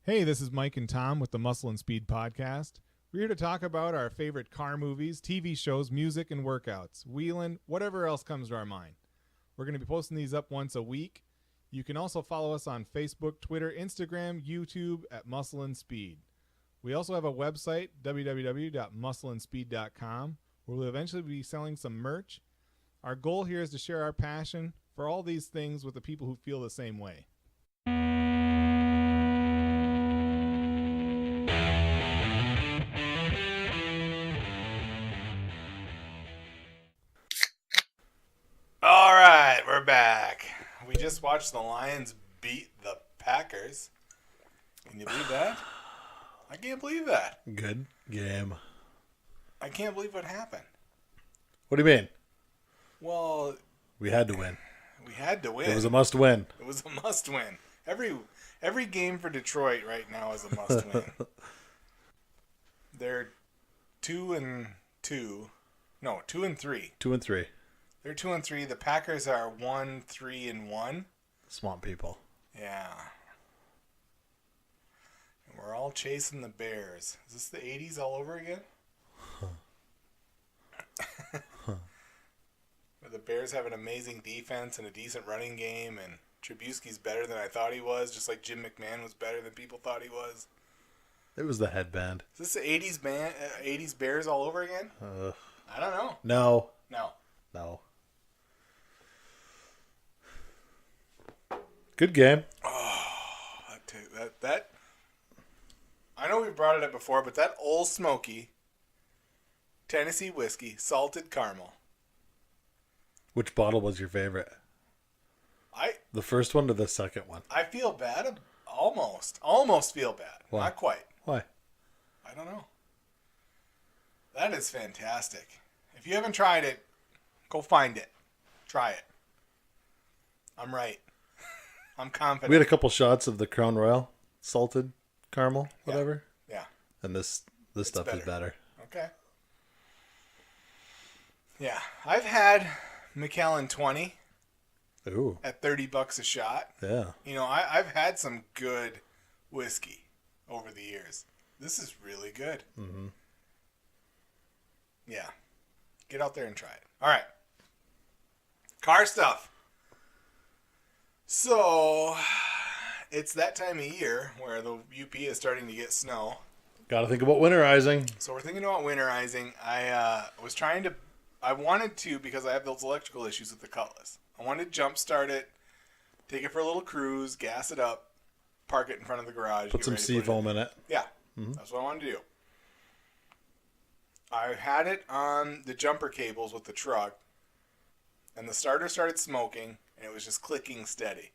Hey, this is Mike and Tom with the Muscle and Speed podcast. We're here to talk about our favorite car movies, TV shows, music, and workouts, wheeling, whatever else comes to our mind. We're going to be posting these up once a week. You can also follow us on Facebook, Twitter, Instagram, YouTube at Muscle and Speed. We also have a website, www.muscleandspeed.com, where we'll eventually be selling some merch. Our goal here is to share our passion for all these things with the people who feel the same way. All right, we're back. We just watched the Lions beat the Packers. Can you believe that? I can't believe that. Good game. I can't believe what happened. What do you mean? Well, We had to win. we had to win. It was a must win. It was a must win. Every game for Detroit right now is a must win. They're 2-2. No, 2-3. 2-3. They're 2-3. The Packers are 1-3-1. Swamp people. Yeah. And we're all chasing the Bears. Is this the 80s all over again? Where the Bears have an amazing defense and a decent running game, and Trubisky's better than I thought he was, just like Jim McMahon was better than people thought he was. It was the headband. Is this the 80s Bears all over again? I don't know. No. No. Good game. Oh, that. I know we brought it up before, but that Old Smoky Tennessee whiskey, salted caramel. Which bottle was your favorite? The first one or the second one? I feel bad. Almost feel bad. Why? Not quite. Why? I don't know. That is fantastic. If you haven't tried it, go find it. Try it. I'm right. I'm confident. We had a couple shots of the Crown Royal, salted caramel, whatever. Yeah. And this stuff is better. Okay. Yeah. I've had Macallan 20 Ooh. at $30 a shot. Yeah. You know, I've had some good whiskey over the years. This is really good. Mm-hmm. Yeah. Get out there and try it. All right. Car stuff. So, it's that time of year where the UP is starting to get snow. Got to think about winterizing. So we're thinking about winterizing. I wanted to, because I have those electrical issues with the Cutlass. I wanted to jump start it, take it for a little cruise, gas it up, park it in front of the garage. Put some seafoam in it. Yeah, Mm-hmm. That's what I wanted to do. I had it on the jumper cables with the truck, and the starter started smoking, and it was just clicking steady.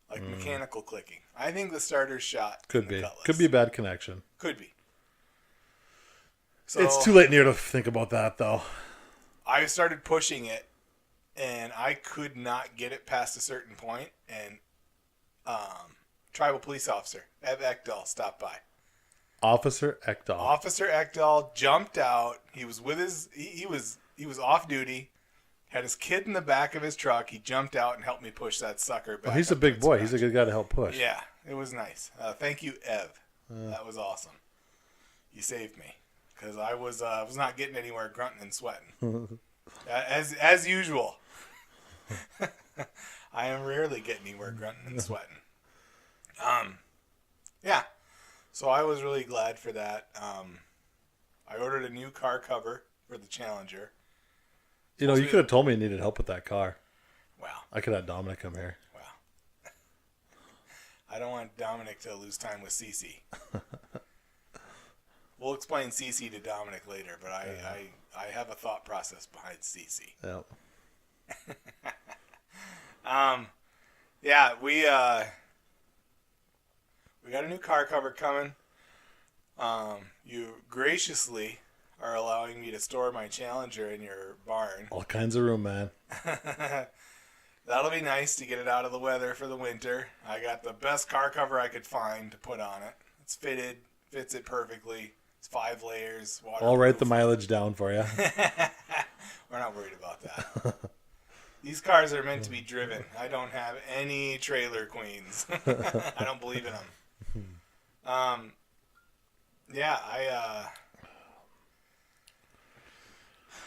Like mechanical clicking. I think the starter's shot. Could be. Could be a bad connection. Could be. So It's too late in the year to think about that, though. I started pushing it, and I could not get it past a certain point, and tribal police officer, Ep12, stopped by. Officer Ekdahl. Officer Ekdahl jumped out. He was with his he was off duty. Had his kid in the back of his truck. He jumped out and helped me push that sucker back. Well, he's a big boy. He's a good guy to help push. Yeah, it was nice. Thank you, Ev. That was awesome. You saved me because I was not getting anywhere grunting and sweating. As usual. I am rarely getting anywhere grunting and sweating. Yeah. So I was really glad for that. I ordered a new car cover for the Challenger. You know, you could have told me you needed help with that car. Wow. I could have Dominic come here. Wow. I don't want Dominic to lose time with Cece. We'll explain Cece to Dominic later, but I have a thought process behind Cece. Yep. Yeah, we got a new car cover coming. You graciously are allowing me to store my Challenger in your barn. All kinds of room, man. That'll be nice to get it out of the weather for the winter. I got the best car cover I could find to put on it. It's fitted, fits it perfectly. It's 5 layers. I'll write the mileage down for you. We're not worried about that. These cars are meant to be driven. I don't have any trailer queens. I don't believe in them. Yeah,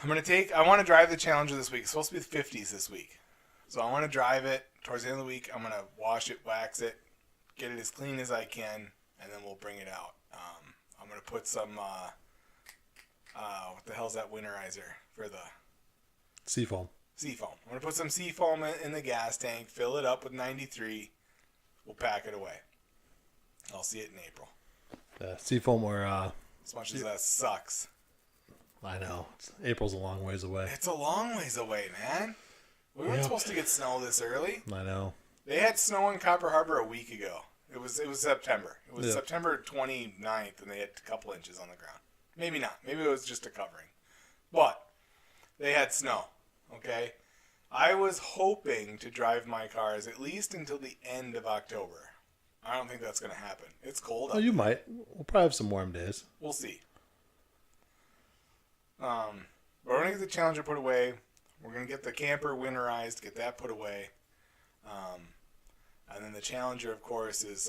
I'm going to I want to drive the Challenger this week. It's supposed to be the 50s this week. So I want to drive it towards the end of the week. I'm going to wash it, wax it, get it as clean as I can, and then we'll bring it out. I'm going to put some, what the hell's that winterizer for the... Seafoam. Seafoam. I'm going to put some seafoam in the gas tank, fill it up with 93. We'll pack it away. I'll see it in April. Seafoam or... as much as that sucks. I know. April's a long ways away. It's a long ways away, man. We weren't supposed to get snow this early. I know. They had snow in Copper Harbor a week ago. It was September. It was September 29th, and they had a couple inches on the ground. Maybe not. Maybe it was just a covering. But they had snow, okay? I was hoping to drive my cars at least until the end of October. I don't think that's going to happen. It's cold out you might. We'll probably have some warm days. We'll see. But we're going to get the Challenger put away. We're going to get the camper winterized, get that put away. And then the Challenger, of course, is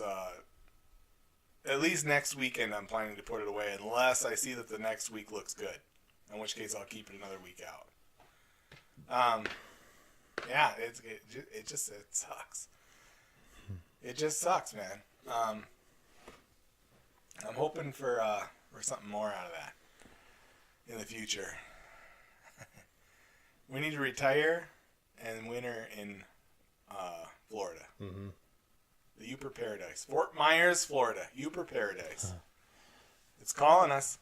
at least next weekend I'm planning to put it away unless I see that the next week looks good. In which case I'll keep it another week out. Yeah, it sucks. It just sucks, man. I'm hoping for something more out of that in the future. We need to retire and winter in Florida. Mm-hmm. The Uper Paradise. Fort Myers, Florida. Uper Paradise. It's calling us.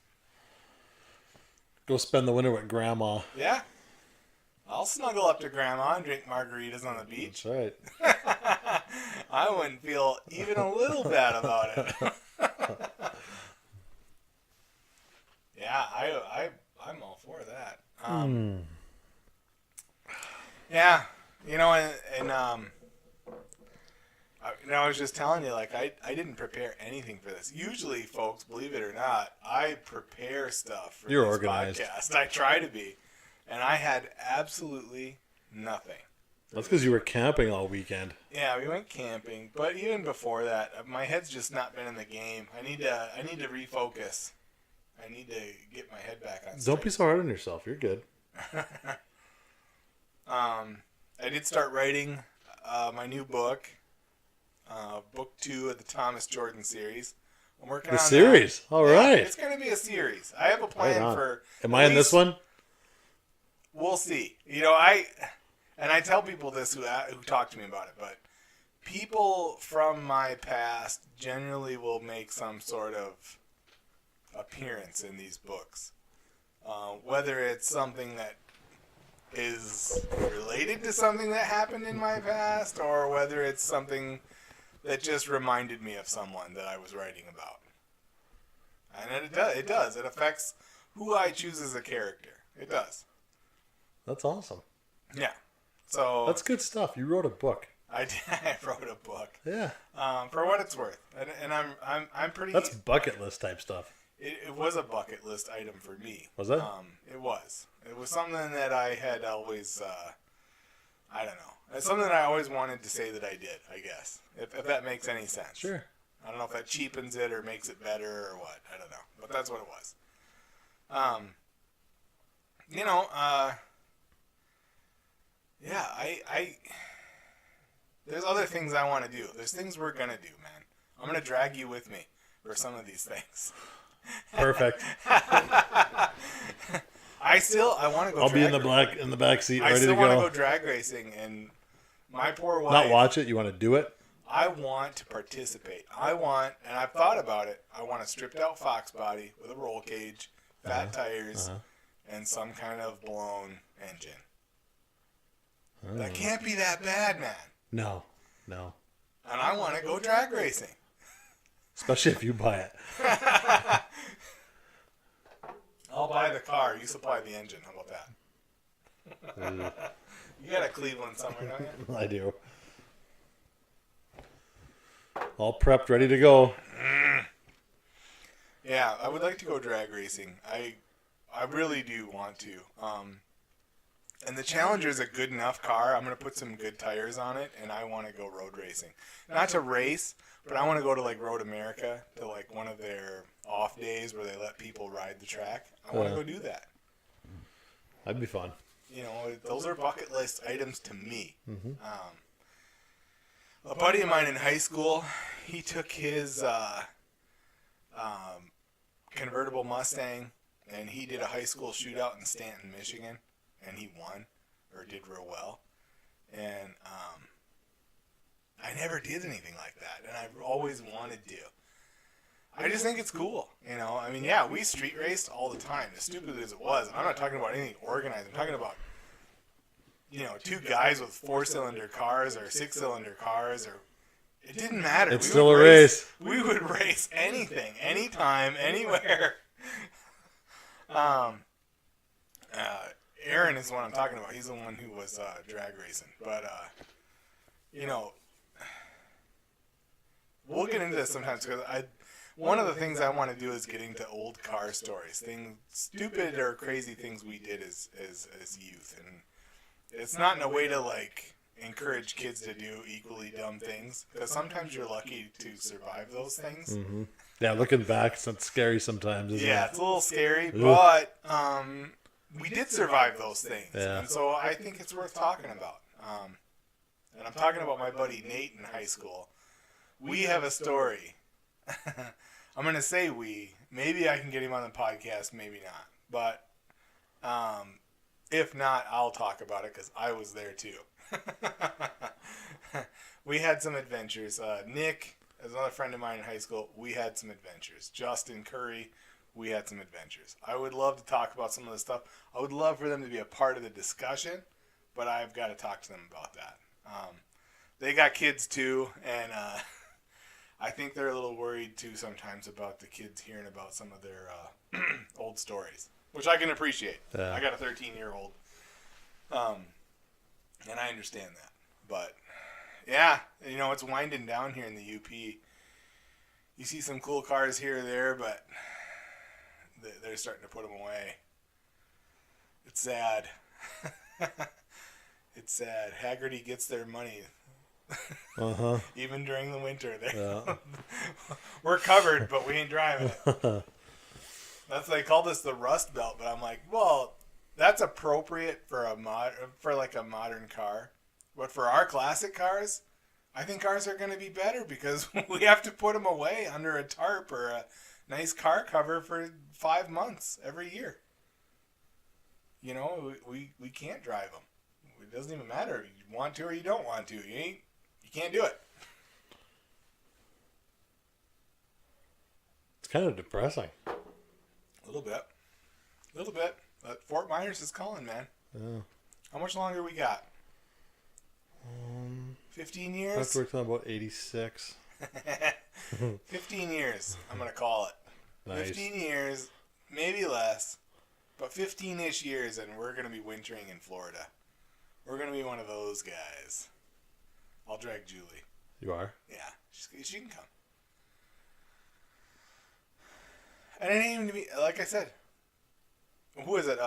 Go spend the winter with Grandma. Yeah. I'll snuggle up to Grandma and drink margaritas on the beach. That's right. I wouldn't feel even a little bad about it. Yeah, I'm all for that. Yeah, I was just telling you, like, I didn't prepare anything for this. Usually, folks, believe it or not, I prepare stuff for You're this organized. podcast. I try to be. And I had absolutely nothing. That's because you were camping all weekend. Yeah, we went camping. But even before that, my head's just not been in the game. I need to refocus. I need to get my head back on straight. Don't be so hard on yourself. You're good. I did start writing my new book, book 2 of the Thomas Jordan series. I'm working on the series. That. All right. It's going to be a series. I have a plan for. Am I in this one? We'll see. I tell people this who talk to me about it, but people from my past generally will make some sort of appearance in these books, whether it's something that is related to something that happened in my past, or whether it's something that just reminded me of someone that I was writing about. And it does. It affects who I choose as a character. It does. That's awesome. Yeah. So that's good stuff. You wrote a book. I did. I wrote a book. Yeah. For what it's worth, and I'm pretty. That's bucket list type stuff. It was a bucket list item for me. Was it? It was. It was something that I had always. I don't know. It's something that I always wanted to say that I did. I guess if that makes any sense. Sure. I don't know if that cheapens it or makes it better or what. I don't know. But that's what it was. Yeah, I there's other things I want to do. There's things we're going to do, man. I'm going to drag you with me for some of these things. Perfect. I want to go. I'll be in the back seat, ready to go. I still want to go drag racing, and my poor wife. Not watch it. You want to do it? I want to participate. And I've thought about it. I want a stripped out Fox body with a roll cage, fat tires, and some kind of blown engine. That can't be that bad, man. No. And I want to go drag racing. Especially if you buy it. I'll buy the car. You supply the engine. How about that? You got a Cleveland somewhere, don't you? I do. All prepped, ready to go. Yeah, I would like to go drag racing. I really do want to. And the Challenger is a good enough car. I'm going to put some good tires on it, and I want to go road racing. Not to race, but I want to go to, like, Road America, to, like, one of their off days where they let people ride the track. I want to go do that. That'd be fun. You know, those are bucket list items to me. Mm-hmm. A buddy of mine in high school, he took his convertible Mustang, and he did a high school shootout in Stanton, Michigan, and he won, or did real well. And I never did anything like that, and I've always wanted to. I just think it's cool, you know. I mean, yeah, we street raced all the time, as stupid as it was. And I'm not talking about anything organized. I'm talking about, you know, two guys with 4-cylinder cars or 6-cylinder cars, or it didn't matter. It's still a race. We would race anything, anytime, anywhere. Aaron is the one I'm talking about. He's the one who was drag racing, but you know, we'll get into this sometimes because one of the things I want to do is get into old car stories, things, stupid or crazy things we did as youth, and it's not in a way to like encourage kids to do equally dumb things, because sometimes you're lucky to survive those things. Mm-hmm. Yeah, looking back, it's scary sometimes. Isn't it? It's a little scary, but we did survive those things, yeah. And so I think it's worth talking about. And I'm talking about my buddy Nate in high school. We have a story. I'm going to say we. Maybe I can get him on the podcast, maybe not. But if not, I'll talk about it because I was there too. We had some adventures. Nick, as another friend of mine in high school, we had some adventures. Justin Curry, we had some adventures. I would love to talk about some of the stuff. I would love for them to be a part of the discussion, but I've got to talk to them about that. They got kids too, and I think they're a little worried too sometimes about the kids hearing about some of their old stories, which I can appreciate. Yeah. I got a 13-year-old, and I understand that. But yeah, you know, it's winding down here in the UP. You see some cool cars here or there, but they're starting to put them away. It's sad. It's sad. Haggerty gets their money. Uh-huh. Even during the winter. Yeah. We're covered, but we ain't driving it. They call this the Rust Belt, but I'm like, well, that's appropriate for a modern car. But for our classic cars, I think ours are going to be better because we have to put them away under a tarp or a nice car cover for 5 months every year. You know, we can't drive them. It doesn't even matter. You want to or you don't want to. You can't do it. It's kind of depressing. A little bit. But Fort Myers is calling, man. Yeah. How much longer we got? 15 years? I've worked on about 86. 15 years, I'm going to call it. Nice. 15 years, maybe less, but 15-ish years, and we're going to be wintering in Florida. We're going to be one of those guys. I'll drag Julie. You are? Yeah, she can come. And it ain't even to be, like I said, who is it?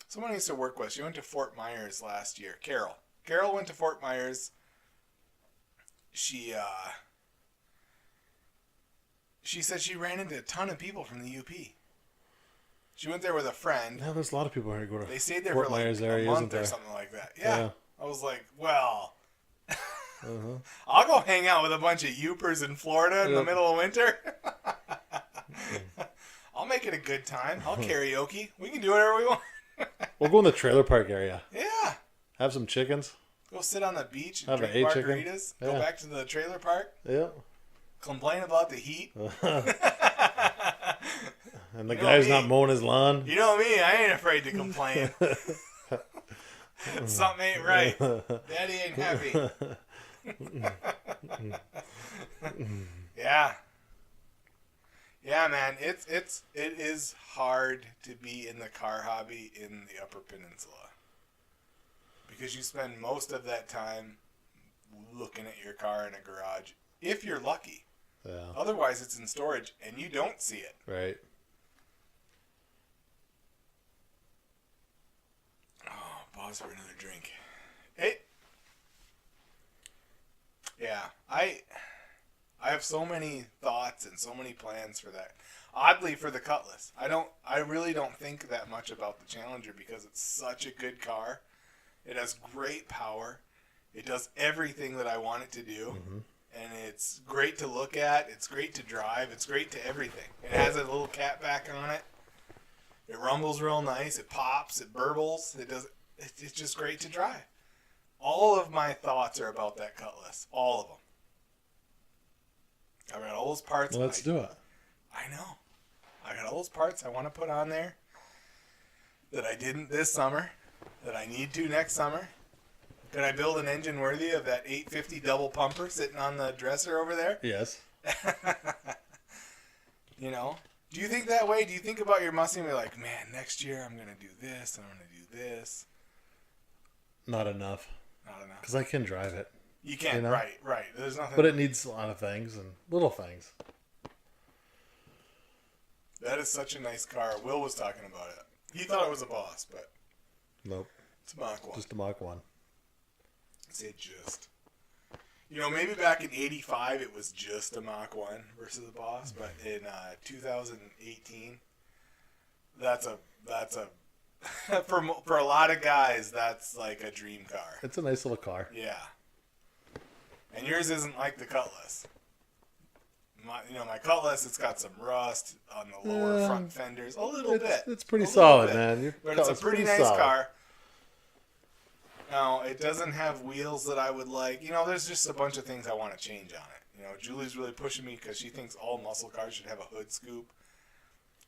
Someone I used to work with. She went to Fort Myers last year. Carol. Carol went to Fort Myers. She said she ran into a ton of people from the UP. She went there with a friend. Yeah, there's a lot of people here who go to They stayed there Fort for like Myers a area, month or something like that. Yeah. I was like, well, I'll go hang out with a bunch of Yoopers in Florida in the middle of winter. I'll make it a good time. I'll karaoke. We can do whatever we want. We'll go in the trailer park area. Yeah. Have some chickens. Go sit on the beach and Have drink an margaritas. chicken. Go Yeah. back to the trailer park. Yeah. Complain about the heat. And the guy's not mowing his lawn. You know me. I ain't afraid to complain. Something ain't right. Daddy ain't happy. Yeah. Yeah, man. It is hard to be in the car hobby in the Upper Peninsula. Because you spend most of that time looking at your car in a garage, if you're lucky. Yeah. Otherwise, it's in storage, and you don't see it. Right. Oh, Pause for another drink. Yeah, I have so many thoughts and so many plans for that. Oddly, for the Cutlass, I really don't think that much about the Challenger because it's such a good car. It has great power. It does everything that I want it to do. Mm-hmm. And it's great to look at. It's great to drive. It's great to everything. It has a little catback on it. It rumbles real nice. It pops. It burbles. It's just great to drive. All of my thoughts are about that Cutlass. All of them. I've got all those parts. Let's do it. I know. I got all those parts I want to put on there that I didn't this summer, that I need to next summer. Can I build an engine worthy of that 850 double pumper sitting on the dresser over there? Yes. You know? Do you think that way? Do you think about your Mustang and be like, man, next year I'm going to do this, I'm going to do this? Not enough. Not enough. Because I can drive it. You can, you know? Right. There's nothing. But it needs a lot of things and little things. That is such a nice car. Will was talking about it. He thought it was a Boss, but nope. It's a Mach 1. Just a Mach 1. Say just. You know, maybe back in '85 it was just a Mach 1 versus a Boss, but in 2018, that's a for a lot of guys, that's like a dream car. It's a nice little car. Yeah. And yours isn't like the Cutlass. My Cutlass, it's got some rust on the lower front fenders. A little bit. It's pretty solid, man. But it's a pretty nice car. Now, it doesn't have wheels that I would like. You know, there's just a bunch of things I want to change on it. You know, Julie's really pushing me because she thinks all muscle cars should have a hood scoop.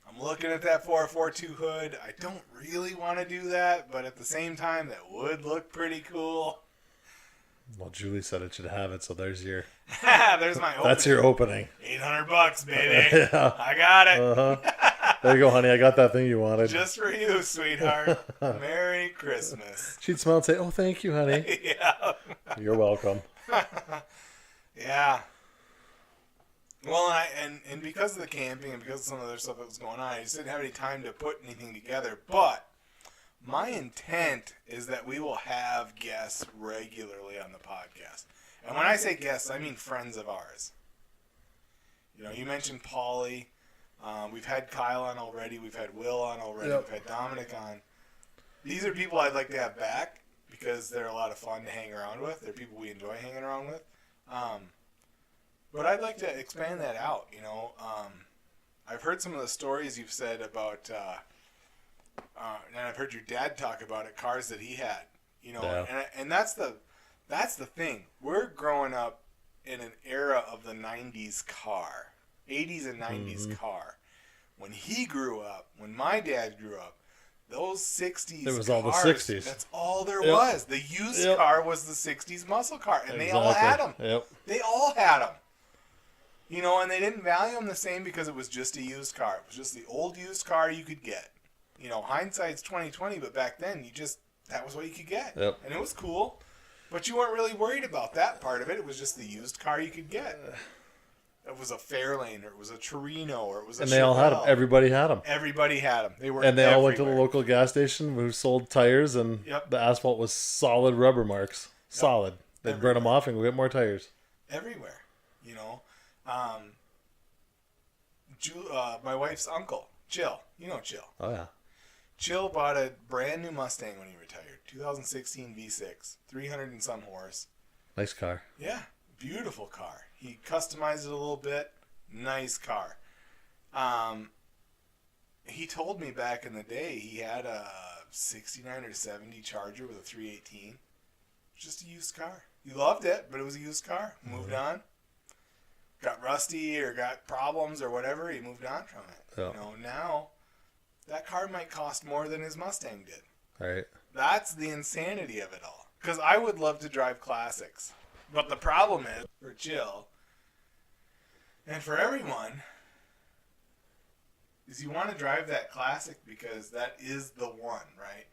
I'm looking at that 442 hood. I don't really want to do that, but at the same time, that would look pretty cool. Well, Julie said it should have it, so there's your... There's my opening. That's your opening. $800, baby. Yeah. I got it. Uh-huh. There you go, honey. I got that thing you wanted. Just for you, sweetheart. Merry Christmas. She'd smile and say, oh, thank you, honey. Yeah. You're welcome. Yeah. Well, and because of the camping and because of some other stuff that was going on, I just didn't have any time to put anything together. But my intent is that we will have guests regularly on the podcast. And when I say guests, I mean friends of ours. You know, you mentioned Paulie. We've had Kyle on already. We've had Will on already. Yep. We've had Dominic on. These are people I'd like to have back because they're a lot of fun to hang around with. They're people we enjoy hanging around with. But I'd like to expand that out, you know. I've heard some of the stories you've said about, and I've heard your dad talk about it, cars that he had, you know. Yeah. And that's the thing. We're growing up in an era of the 90s car, 80s and 90s car. When he grew up, when my dad grew up, those 60s It was cars, all the 60s. That's all there was. The used car was the 60s muscle car, and they all had them. Yep. They all had them. You know, and they didn't value them the same because it was just a used car. It was just the old used car you could get. You know, hindsight's 20/20, but back then that was what you could get. Yep. And it was cool. But you weren't really worried about that part of it. It was just the used car you could get. It was a Fairlane, or it was a Torino, or it was a And they all had them. Everybody had them. Everybody had them. They were And they everywhere. all went to the local gas station who sold tires, and the asphalt was solid rubber marks. Solid. They'd burn them off and go get more tires. Everywhere. You know. My wife's uncle, Chill. You know Chill. Oh, yeah. Chill bought a brand new Mustang when he retired. 2016 V6. 300 and some horse. Nice car. Yeah. Beautiful car. He customized it a little bit. Nice car. He told me back in the day he had a 69 or 70 Charger with a 318. Just a used car. He loved it, but it was a used car. Moved on. Got rusty or got problems or whatever, he moved on from it. Yeah. You know, now that car might cost more than his Mustang did. All right. That's the insanity of it all. Because I would love to drive classics. But the problem is, for Jill, and for everyone, is you want to drive that classic because that is the one, right?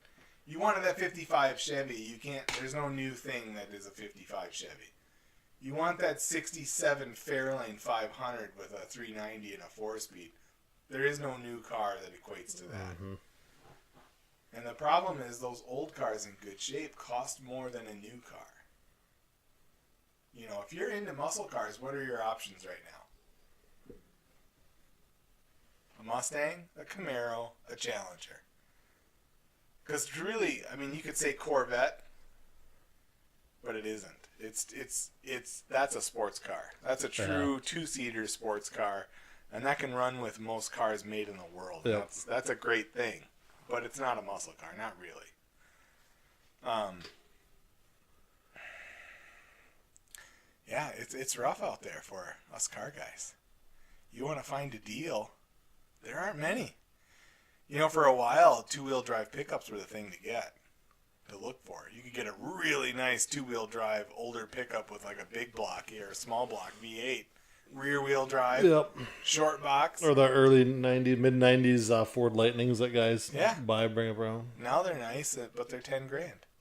You wanted that 55 Chevy, you can't, there's no new thing that is a 55 Chevy. You want that 67 Fairlane 500 with a 390 and a 4-speed. There is no new car that equates to that. Mm-hmm. And the problem is those old cars in good shape cost more than a new car. You know, if you're into muscle cars, what are your options right now? A Mustang, a Camaro, a Challenger. Because really, I mean, you could say Corvette, but it isn't. It's that's a sports car. That's a true two-seater sports car, and that can run with most cars made in the world. Yep. That's a great thing, but it's not a muscle car, not really. Yeah, it's rough out there for us car guys. You want to find a deal, there aren't many. You know, for a while, two-wheel drive pickups were the thing to get, to look for. You could get a really nice two-wheel drive older pickup with like a big block here, a small block V8, rear-wheel drive, short box. Or the early 90s, mid-90s Ford Lightnings that guys buy, bring around. Now they're nice, but they're $10,000.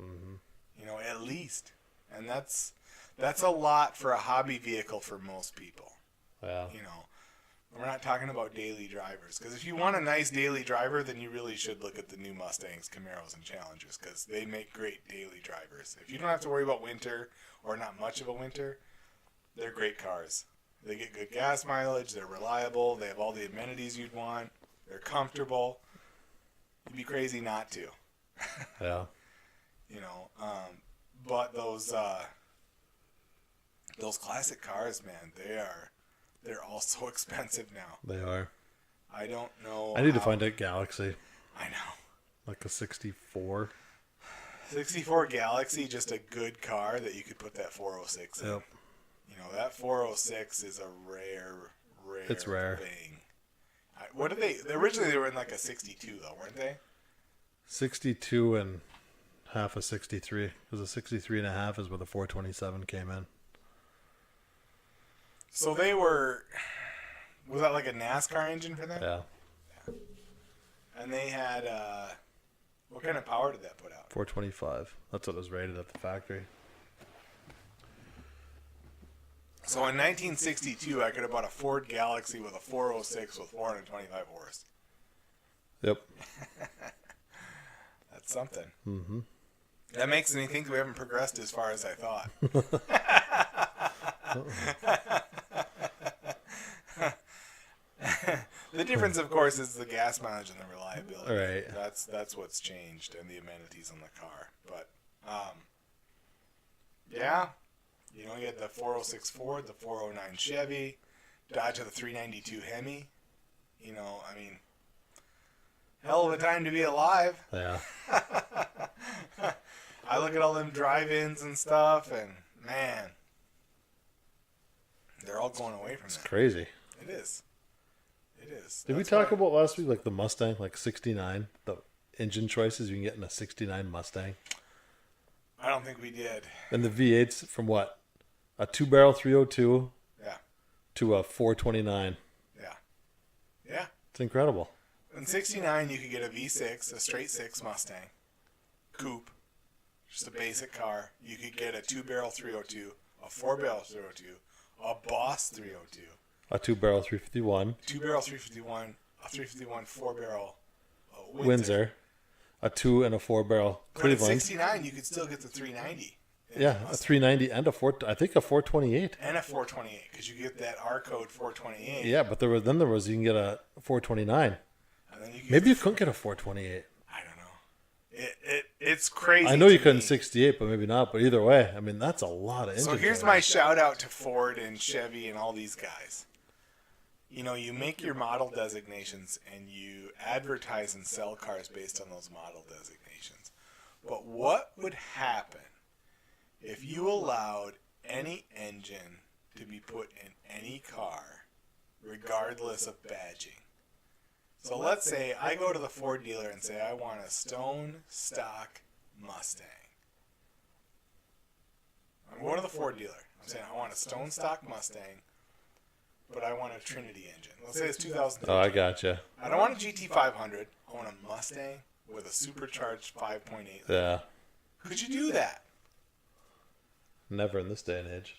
Mm-hmm. You know, at least. And that's a lot for a hobby vehicle for most people. Yeah. You know, we're not talking about daily drivers. Because if you want a nice daily driver, then you really should look at the new Mustangs, Camaros, and Challengers. Because they make great daily drivers. If you don't have to worry about winter, or not much of a winter, they're great cars. They get good gas mileage. They're reliable. They have all the amenities you'd want. They're comfortable. You'd be crazy not to. Yeah. You know, but those classic cars, man, they're all so expensive now. They are. I don't know. I need to find a Galaxy. I know. Like a 64. 64 Galaxy, just a good car that you could put that 406 in. Yep. You know, that 406 is a rare it's rare thing. What did they originally, they were in like a 62 though, weren't they? 62 and half a 63. Because a 63 and a half is where the 427 came in. So was that like a NASCAR engine for them? Yeah. And they had, what kind of power did that put out? 425. That's what it was rated at the factory. So in 1962, I could have bought a Ford Galaxy with a 406 with 425 horse. Yep. That's something. Mm-hmm. That makes me think we haven't progressed as far as I thought. The difference, of course, is the gas mileage and the reliability. Right. That's what's changed, and the amenities on the car. But, yeah. You know, you had the 406 Ford, the 409 Chevy, Dodge with the 392 Hemi. You know, I mean, hell of a time to be alive. Yeah. I look at all them drive-ins and stuff, and man, they're all going away from that. It's crazy. It is. It is. Did we talk about last week, like the Mustang, like 69, the engine choices you can get in a 69 Mustang? I don't think we did. And the V8s from what? A 2-barrel 302 to a 429. Yeah. Yeah. It's incredible. In 69, you could get a V6, a straight 6 Mustang, coupe, just a basic car. You could get a 2-barrel 302, a 4-barrel 302, a Boss 302. A 2-barrel 351. 2-barrel 351, a 351 4-barrel Windsor. A 2 and a 4-barrel Cleveland. But at 69, you could still get the 390. Yeah, a 390 and a 428. And a 428, because you get that R code 428. Yeah, but there was you can get a 429. And then maybe you couldn't get a 428. I don't know. It's crazy. I know you couldn't 68, but maybe not. But either way, I mean, that's a lot of engine. So here's my shout out to Ford and Chevy and all these guys. You know, you make your model designations and you advertise and sell cars based on those model designations. But what would happen if you allowed any engine to be put in any car, regardless of badging? So let's say I go to the Ford dealer and say I want a stone stock Mustang. I'm going to the Ford dealer. I'm saying I want a stone stock Mustang, but I want a Trinity engine. Let's say it's 2013. Oh, I gotcha. I don't want a GT500. I want a Mustang with a supercharged 5.8 liter. Yeah. Could you do that? Never in this day and age.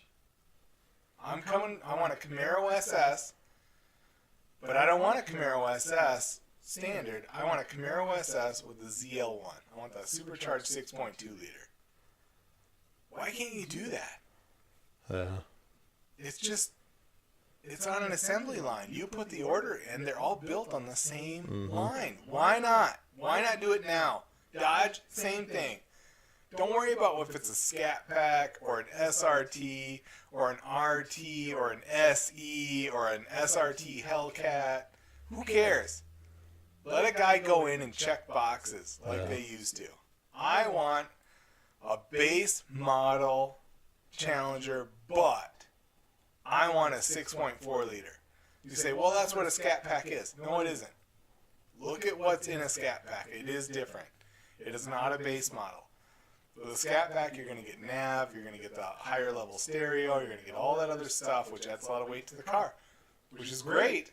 I want a Camaro SS, but I don't want a Camaro SS standard, I want a Camaro SS with the ZL1. I want the supercharged 6.2 liter. Why can't you do that? Yeah. It's on an assembly line. You put the order in, they're all built on the same line. Why not? Why not do it now? Dodge, same thing. Don't worry about if it's a Scat Pack or an SRT or an RT or an SE or an SRT Hellcat. Who cares? Let a guy go in and check boxes like they used to. I want a base model Challenger, but I want a 6.4 liter. You say, well, that's what a Scat Pack is. No, it isn't. Look at what's in a Scat Pack. It is different. It is not a base model. With a Scat Pack, you're going to get nav, you're going to get the higher level stereo, you're going to get all that other stuff, which adds a lot of weight to the car, which is great.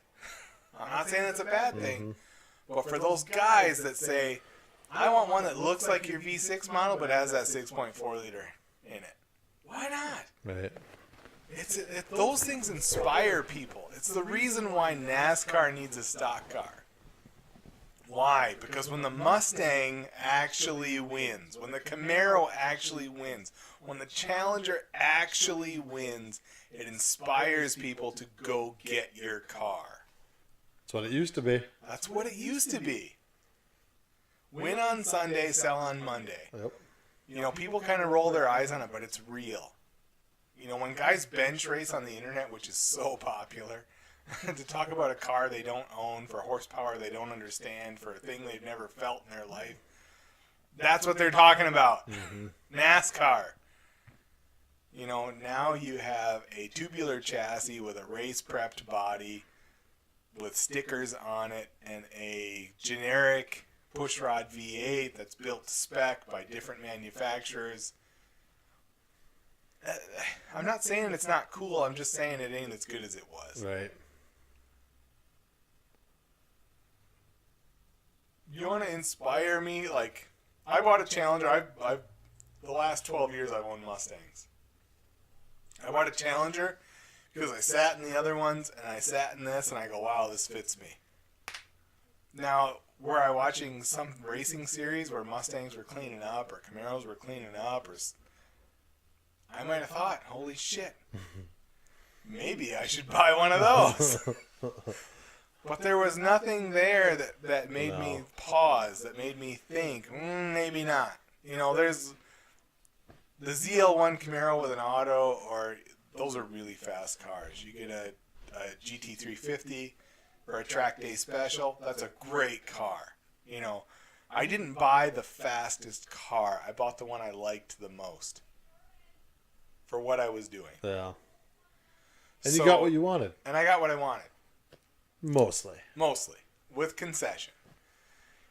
I'm not saying it's a bad thing, but for those guys that say, I want one that looks like your V6 model but has that 6.4 liter in it, why not? Right. Those things inspire people. It's the reason why NASCAR needs a stock car. Why? Because when the Mustang actually wins, when the Camaro actually wins, when the Challenger actually wins, it inspires people to go get your car. That's what it used to be. That's what it used to be. Win on Sunday, sell on Monday. Yep. You know, people kind of roll their eyes on it, but it's real. You know, when guys bench race on the internet, which is so popular, to talk about a car they don't own, for horsepower they don't understand, for a thing they've never felt in their life, that's what they're talking about. NASCAR. You know, now you have a tubular chassis with a race-prepped body with stickers on it and a generic pushrod V8 that's built to spec by different manufacturers. I'm not saying it's not cool. I'm just saying it ain't as good as it was. Right. You want to inspire me? Like, I bought a Challenger. The last 12 years I've owned Mustangs. I bought a Challenger because I sat in the other ones and I sat in this and I go, wow, this fits me. Now, were I watching some racing series where Mustangs were cleaning up or Camaros were cleaning up, or I might have thought, holy shit, maybe I should buy one of those. But there was nothing there that made me pause, that made me think, maybe not. You know, there's the ZL1 Camaro with an auto, or those are really fast cars. You get a GT350 or a track day special, that's a great car. You know, I didn't buy the fastest car. I bought the one I liked the most for what I was doing. Yeah. And you got what you wanted. And I got what I wanted. Mostly. With concession.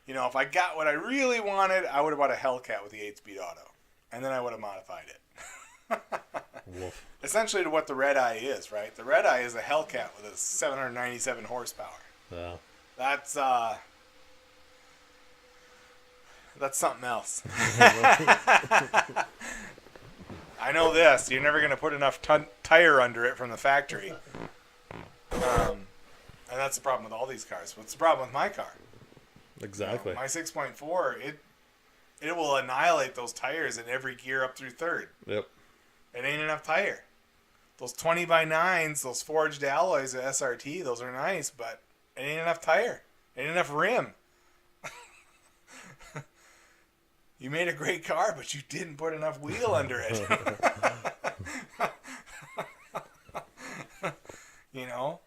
You know, if I got what I really wanted, I would have bought a Hellcat with the 8-speed auto. And then I would have modified it. Woof. Essentially to what the Red Eye is, right? The Red Eye is a Hellcat with a 797 horsepower. Yeah. That's something else. I know this. You're never going to put enough tire under it from the factory. And that's the problem with all these cars. What's the problem with my car? Exactly. You know, my 6.4, it will annihilate those tires in every gear up through third. Yep. It ain't enough tire. Those 20x9s, those forged alloys of SRT, those are nice, but it ain't enough tire. It ain't enough rim. You made a great car, but you didn't put enough wheel under it. You know?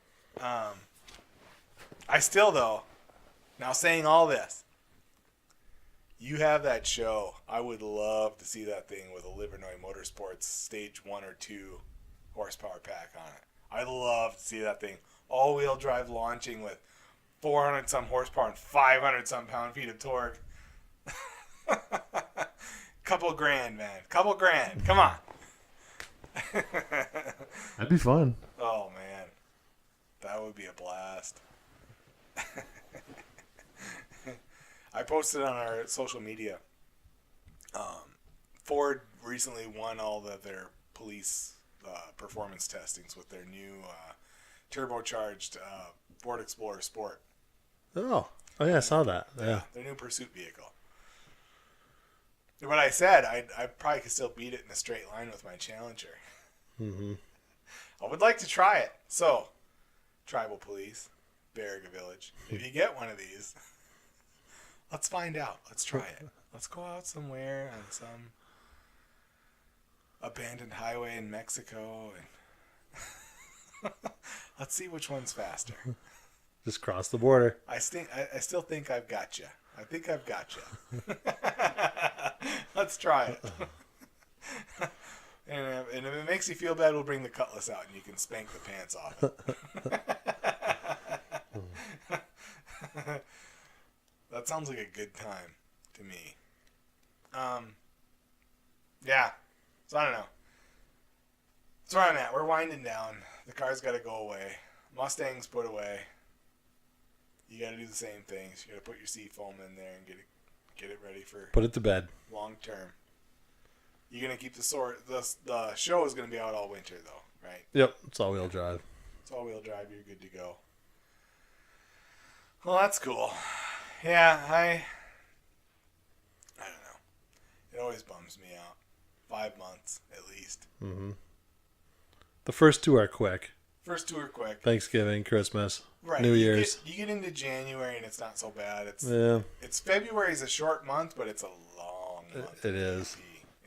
I still, though, now saying all this, you have that show. I would love to see that thing with a Livernois Motorsports stage 1 or 2 horsepower pack on it. I'd love to see that thing all-wheel drive launching with 400 some horsepower and 500 some pound-feet of torque. Couple grand, man. Couple grand. Come on. That'd be fun. Oh, man. That would be a blast. I posted on our social media. Ford recently won all of their police performance testings with their new turbocharged Ford Explorer Sport. Oh, Oh, yeah, I saw that. Yeah. Their new pursuit vehicle. But I said I probably could still beat it in a straight line with my Challenger. Mm-hmm. I would like to try it. So, Tribal Police, Barriga Village, if you get one of these, let's find out. Let's try it. Let's go out somewhere on some abandoned highway in Mexico and let's see which one's faster. Just cross the border. I still think I've got you. I think I've got you. Let's try it. And if it makes you feel bad, we'll bring the cutlass out and you can spank the pants off it. That sounds like a good time to me. Yeah. So I don't know. That's where I'm at. We're winding down. The car's got to go away. Mustang's put away. You got to do the same things. You got to put your seafoam in there and get it ready for Put it to bed. long term. You're gonna keep the show is gonna be out all winter though, right? Yep, it's all-wheel drive. It's all-wheel drive. You're good to go. Well, that's cool. Yeah, I don't know. It always bums me out. 5 months at least. Mm-hmm. The first two are quick. First two are quick. Thanksgiving, Christmas, right. New Year's. You get into January and it's not so bad. It's February's a short month, but it's a long month. It is.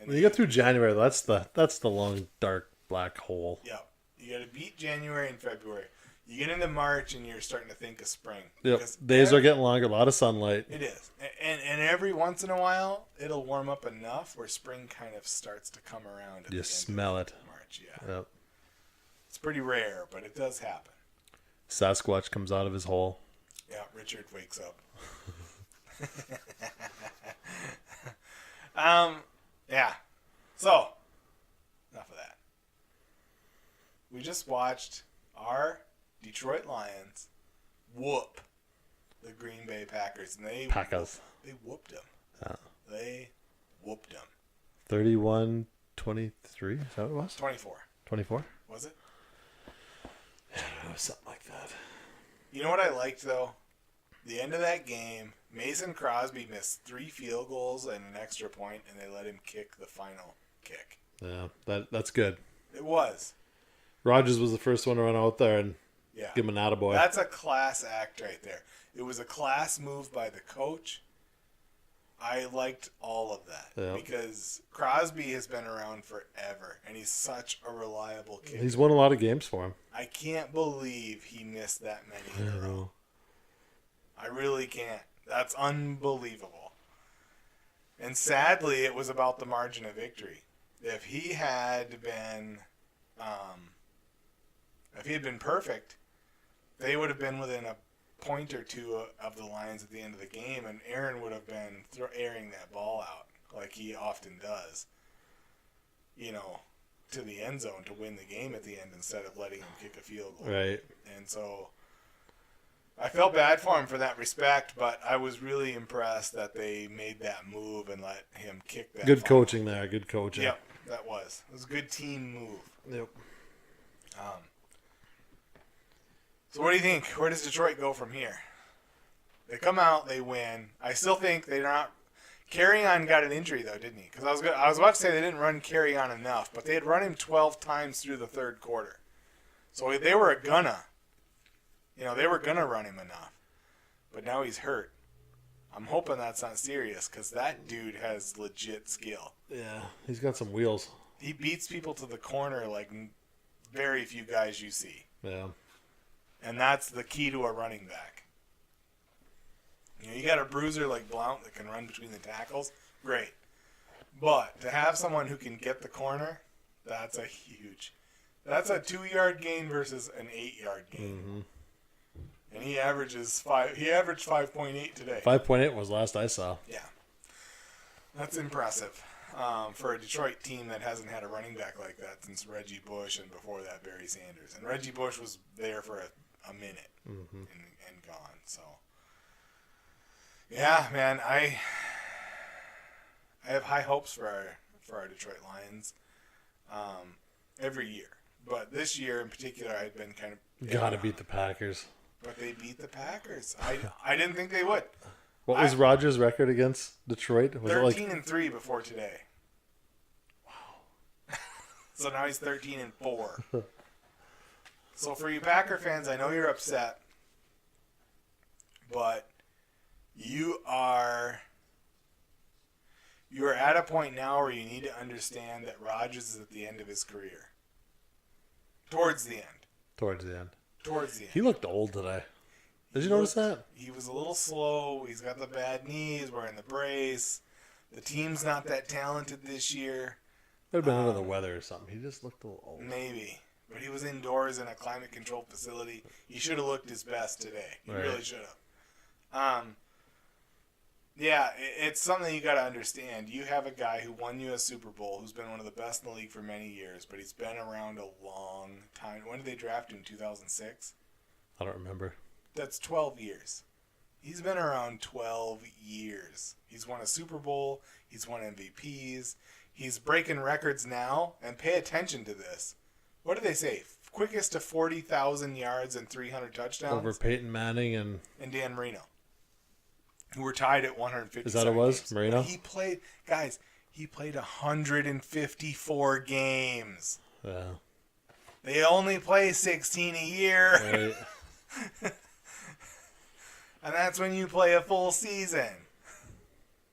When you get through January, that's the long, dark, black hole. Yep. You got to beat January and February. You get into March and you're starting to think of spring. Yep. Days are getting longer, a lot of sunlight. It is. And every once in a while, it'll warm up enough where spring kind of starts to come around. You smell it. March, yeah. Yep. It's pretty rare, but it does happen. Sasquatch comes out of his hole. Yeah, Richard wakes up. Yeah. So, enough of that. We just watched our Detroit Lions whoop the Green Bay Packers. And they whooped them. Yeah. They whooped them. 31-23, is that what it was? 24. 24? Was it? Yeah, it was something like that. You know what I liked, though? The end of that game, Mason Crosby missed 3 field goals and an extra point, and they let him kick the final kick. Yeah, that's good. It was. Rodgers was the first one to run out there and give him an attaboy. That's a class act right there. It was a class move by the coach. I liked all of that because Crosby has been around forever, and he's such a reliable kicker. He's won a lot of games for him. I can't believe he missed that many in a row. I really can't. That's unbelievable. And sadly, it was about the margin of victory. If he had been perfect, they would have been within a point or two of the Lions at the end of the game, and Aaron would have been airing that ball out like he often does, to the end zone to win the game at the end instead of letting him kick a field goal. Right. And so I felt bad for him for that respect, but I was really impressed that they made that move and let him kick that. Good coaching there. Good coaching. Yep, that was. It was a good team move. Yep. So what do you think? Where does Detroit go from here? They come out, they win. I still think they're not. Carry-On got an injury though, didn't he? Because I was about to say they didn't run Carry-On enough, but they had run him 12 times through the third quarter. So they were gonna run him enough. But now he's hurt. I'm hoping that's not serious because that dude has legit skill. Yeah, he's got some wheels. He beats people to the corner like very few guys you see. Yeah. And that's the key to a running back. You got a bruiser like Blount that can run between the tackles, great. But to have someone who can get the corner, that's a 2-yard gain versus an 8-yard gain. Mm-hmm. And he averaged 5.8 today. 5.8 was last I saw. Yeah. That's impressive for a Detroit team that hasn't had a running back like that since Reggie Bush and before that Barry Sanders. And Reggie Bush was there for a minute and gone. So, yeah, man, I have high hopes for our Detroit Lions every year. But this year in particular, I've been kind of... Gotta beat the Packers. but they beat the Packers. I didn't think they would. What was Rodgers' record against Detroit? Was 13-3 before today. Wow. So now he's 13-4. So for you Packer fans, I know you're upset, but you are at a point now where you need to understand that Rodgers is at the end of his career. Towards the end. He looked old today. Did you notice that? He was a little slow. He's got the bad knees, wearing the brace. The team's not that talented this year. Could have been under the weather or something. He just looked a little old. Maybe. But he was indoors in a climate-controlled facility. He should have looked his best today. He really should have. Yeah, it's something you got to understand. You have a guy who won you a Super Bowl, who's been one of the best in the league for many years, but he's been around a long time. When did they draft him? 2006? I don't remember. That's 12 years. He's been around 12 years. He's won a Super Bowl. He's won MVPs. He's breaking records now. And pay attention to this. What did they say? Quickest to 40,000 yards and 300 touchdowns? Over Peyton Manning and Dan Marino, who were tied at 150. Is that it was? Games. Marino? He played 154 games. Yeah. They only play 16 a year. Right. And that's when you play a full season.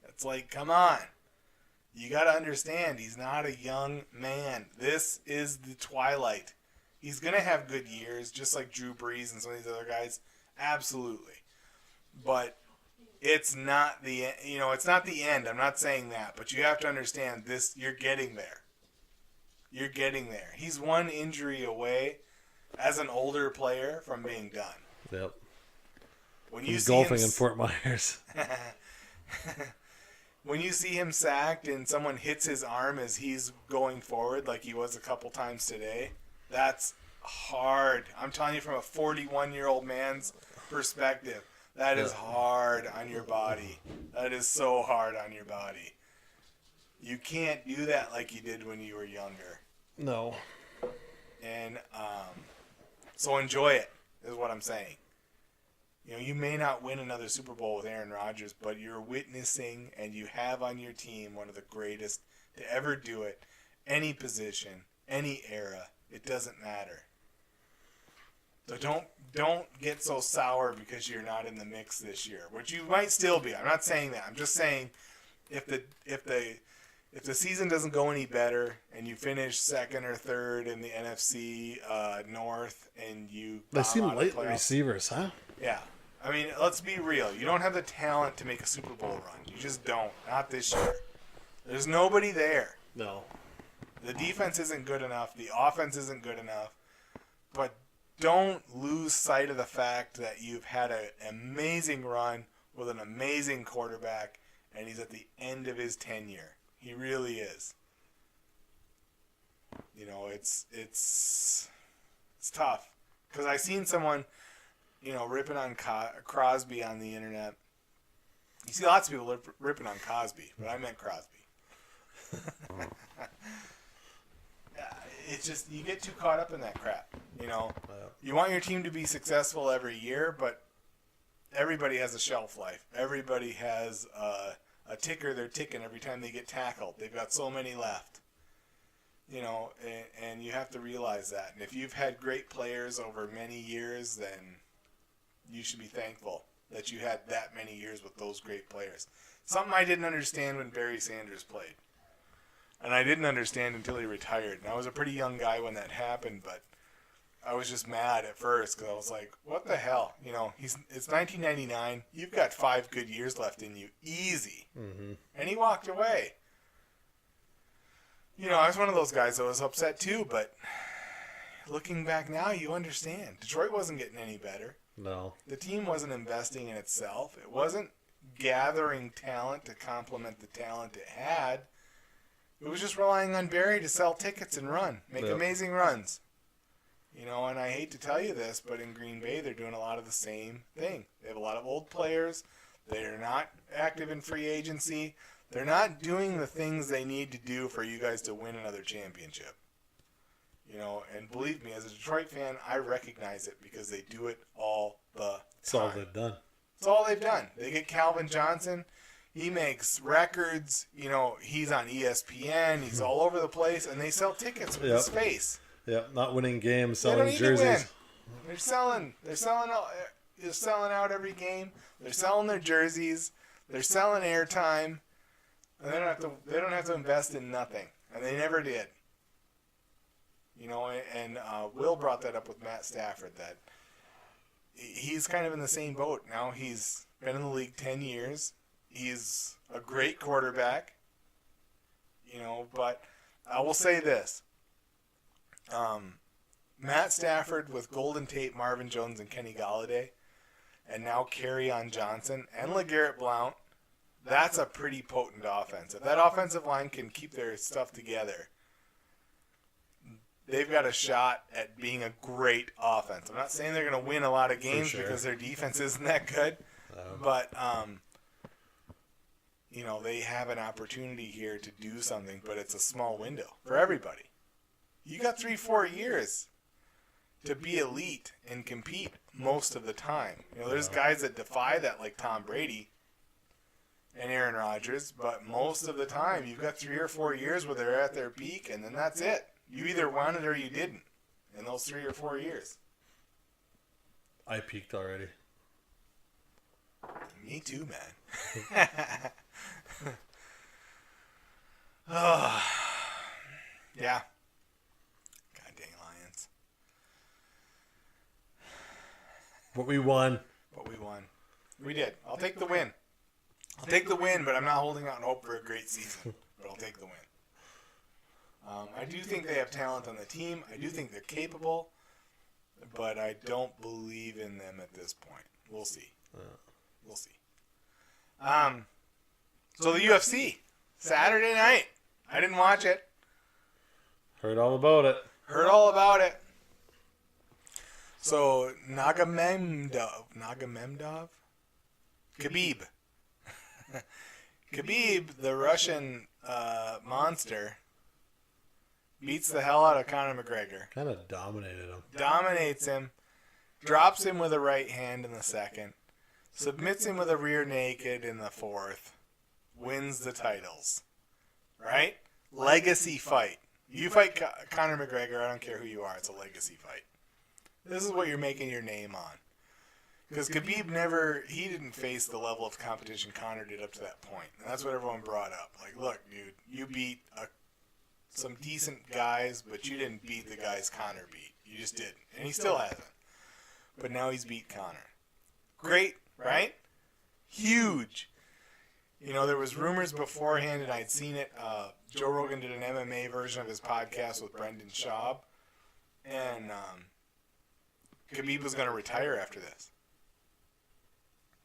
It's like, come on. You got to understand, he's not a young man. This is the twilight. He's going to have good years, just like Drew Brees and some of these other guys. Absolutely. But it's not the it's not the end. I'm not saying that, but you have to understand this. You're getting there. You're getting there. He's one injury away as an older player from being done. Yep. When you He's see golfing him, in Fort Myers. when you see him sacked and someone hits his arm as he's going forward, like he was a couple times today, that's hard. I'm telling you from a 41-year-old man's perspective. That is hard on your body. That is so hard on your body. You can't do that like you did when you were younger. No. And so enjoy it, is what I'm saying. You may not win another Super Bowl with Aaron Rodgers, but you're witnessing and you have on your team one of the greatest to ever do it. Any position, any era, it doesn't matter. So don't get so sour because you're not in the mix this year, which you might still be. I'm not saying that. I'm just saying if the season doesn't go any better and you finish second or third in the NFC North and they seem late receivers, huh? Yeah. I mean, let's be real. You don't have the talent to make a Super Bowl run. You just don't. Not this year. There's nobody there. No. The defense isn't good enough. The offense isn't good enough. But don't lose sight of the fact that you've had an amazing run with an amazing quarterback, and he's at the end of his tenure. He really is. It's tough. Because I seen someone, ripping on Crosby on the internet. You see lots of people ripping on Cosby, but I meant Crosby. It's just, you get too caught up in that crap. You want your team to be successful every year, but everybody has a shelf life. Everybody has a ticker they're ticking every time they get tackled. They've got so many left. And you have to realize that. And if you've had great players over many years, then you should be thankful that you had that many years with those great players. Something I didn't understand when Barry Sanders played. And I didn't understand until he retired. And I was a pretty young guy when that happened, but I was just mad at first because I was like, what the hell? It's 1999. You've got 5 good years left in you. Easy. Mm-hmm. And he walked away. I was one of those guys that was upset too, but looking back now, you understand. Detroit wasn't getting any better. No. The team wasn't investing in itself. It wasn't gathering talent to complement the talent it had. It was just relying on Barry to sell tickets and make amazing runs. And I hate to tell you this, but in Green Bay, they're doing a lot of the same thing. They have a lot of old players. They're not active in free agency. They're not doing the things they need to do for you guys to win another championship. And believe me, as a Detroit fan, I recognize it because they do it all the That's all they've done. That's all they've done. They get Calvin Johnson. He makes records. You know, he's on ESPN. He's all over the place, and they sell tickets with his face. Yeah, not winning games, They don't selling need jerseys. to win. They're selling. They're selling out every game. They're selling their jerseys. They're selling airtime. And they don't have to invest in nothing, and they never did. You know, and Will brought that up with Matt Stafford, that he's kind of in the same boat now. He's been in the league 10 years. He's a great quarterback. You know, but I will say this. Matt Stafford with Golden Tate, Marvin Jones, and Kenny Golladay, and now Kerryon Johnson and LeGarrette Blount, that's a pretty potent offense. If that offensive line can keep their stuff together, they've got a shot at being a great offense. I'm not saying they're going to win a lot of games because their defense isn't that good, but you know, they have an opportunity here to do something, but it's a small window for everybody. You got 3-4 years to be elite and compete most of the time. You know, there's guys that defy that, like Tom Brady and Aaron Rodgers, but most of the time you've got 3 or 4 years where they're at their peak, and then that's it. You either won it or you didn't in those 3 or 4 years. I peaked already. Me too, man. Oh, yeah. God dang Lions. But we won. We did. I'll take the win. But I'm not holding out hope for a great season. But I'll take the win. I do think they have talent on the team. I do think they're capable. But I don't believe in them at this point. We'll see. So the UFC. Saturday night. I didn't watch it. Heard all about it. So Nurmagomedov. Khabib. Khabib, the Russian monster, beats the hell out of Conor McGregor. Kind of dominated him. Dominates him. Drops him with a right hand in the second. Submits him with a rear naked in the fourth. Wins the titles. Right? Legacy fight. You fight Conor McGregor, I don't care who you are, it's a legacy fight. This is what you're making your name on. Because Khabib he didn't face the level of competition Conor did up to that point. And that's what everyone brought up. Like, look, dude, you beat some decent guys, but you didn't beat the guys Conor beat. You just didn't. And he still hasn't. But now he's beat Conor. Great, right? Huge. You know, there was rumors beforehand, and I'd seen it. Joe Rogan did an MMA version of his podcast with Brendan Schaub. And Khabib was going to retire after this.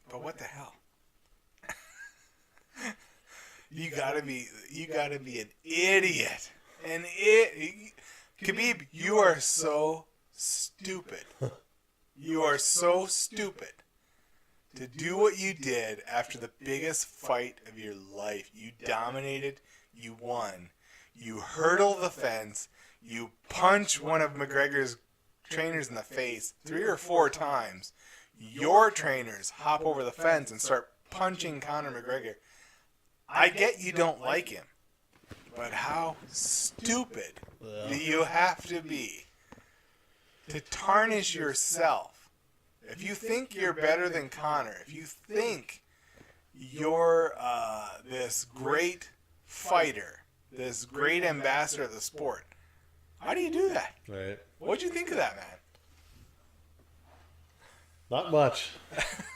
But what the hell? You gotta be an idiot. Khabib, you are so stupid. You are so stupid to do what you did after the biggest fight of your life. You dominated. You won. You hurdle the fence. You punch one of McGregor's trainers in the face 3 or 4 times. Your trainers hop over the fence and start punching Conor McGregor. I get you don't like him, but how stupid do you have to be to tarnish yourself? If you think you're better than Conor, if you think you're this great fighter, this great ambassador of the sport, how do you do that? Right. What'd you think of that, man? Not much.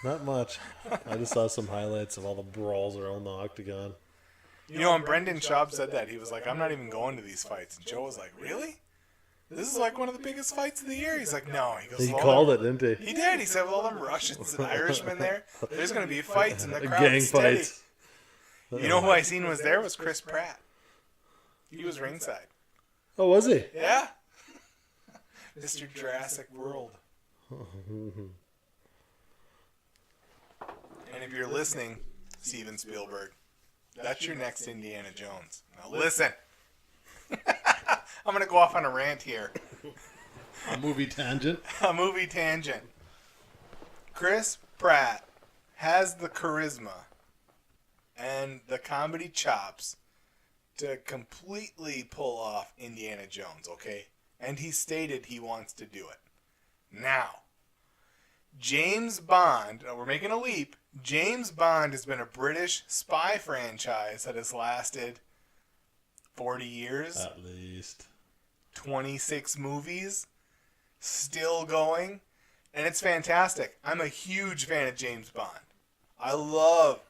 Not much. I just saw some highlights of all the brawls around the octagon. You know, and Brendan Schaub said that. He was like, I'm not even going to these fights. And Joe was like, really? This is like one of the biggest fights of the year. He's like, no. He goes, He called it, didn't he? He did. He said, with all them Russians and Irishmen there, there's going to be fights in the crowd. Gang steady. fights. You know who I seen was there was Chris Pratt. He was ringside. Oh, was he? Yeah. Mr. Jurassic World. And if you're listening, Steven Spielberg, that's your next Indiana Jones. Now listen. I'm going to go off on a rant here. A movie tangent. A movie tangent. Chris Pratt has the charisma and the comedy chops to completely pull off Indiana Jones, okay? And he stated he wants to do it. Now, James Bond, we're making a leap. James Bond has been a British spy franchise that has lasted 40 years. At least. 26 movies. Still going. And it's fantastic. I'm a huge fan of James Bond. I love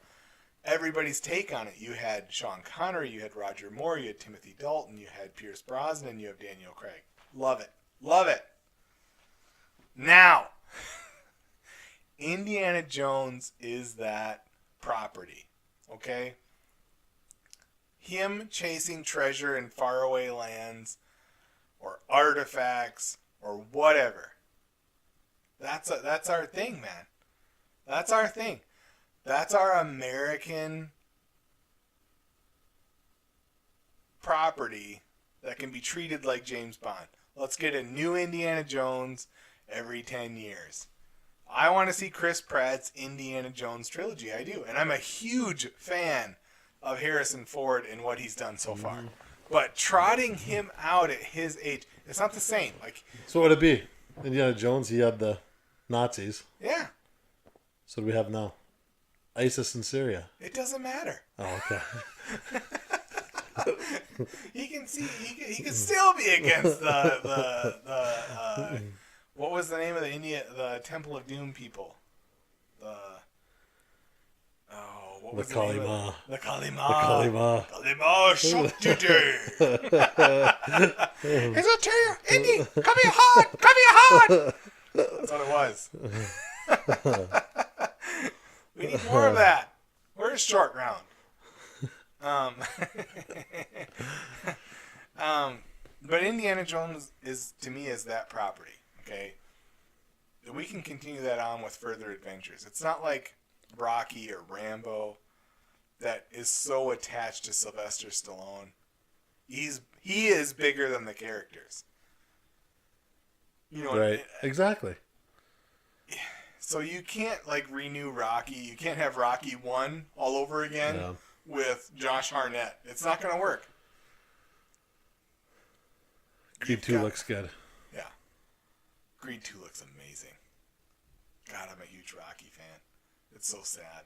everybody's take on it. You had Sean Connery, you had Roger Moore, you had Timothy Dalton, you had Pierce Brosnan, you have Daniel Craig. Love it. Love it. Now, Indiana Jones is that property. Okay? Him chasing treasure in faraway lands or artifacts or whatever. That's our thing, man. That's our thing. That's our American property that can be treated like James Bond. Let's get a new Indiana Jones every 10 years. I want to see Chris Pratt's Indiana Jones trilogy. I do. And I'm a huge fan of Harrison Ford and what he's done so far. But trotting him out at his age, it's not the same. Like, so what would it be? Indiana Jones, he had the Nazis. Yeah. So what do we have now? ISIS in Syria. It doesn't matter. Oh, okay. He can still be against the what was the name of the Temple of Doom people? What was the Kalima. The Kalima. The Kalima. Kalima Shakti. It's a tear, Indy. Come here hard. That's what it was. We need more of that. Where's short round? But Indiana Jones is, to me, is that property. Okay, we can continue that on with further adventures. It's not like Rocky or Rambo that is so attached to Sylvester Stallone. He is bigger than the characters. You know, right? Exactly. So you can't like renew Rocky. You can't have Rocky 1 all over again with Josh Hartnett. It's not going to work. Creed 2 looks good. Yeah. Creed 2 looks amazing. God, I'm a huge Rocky fan. It's so sad.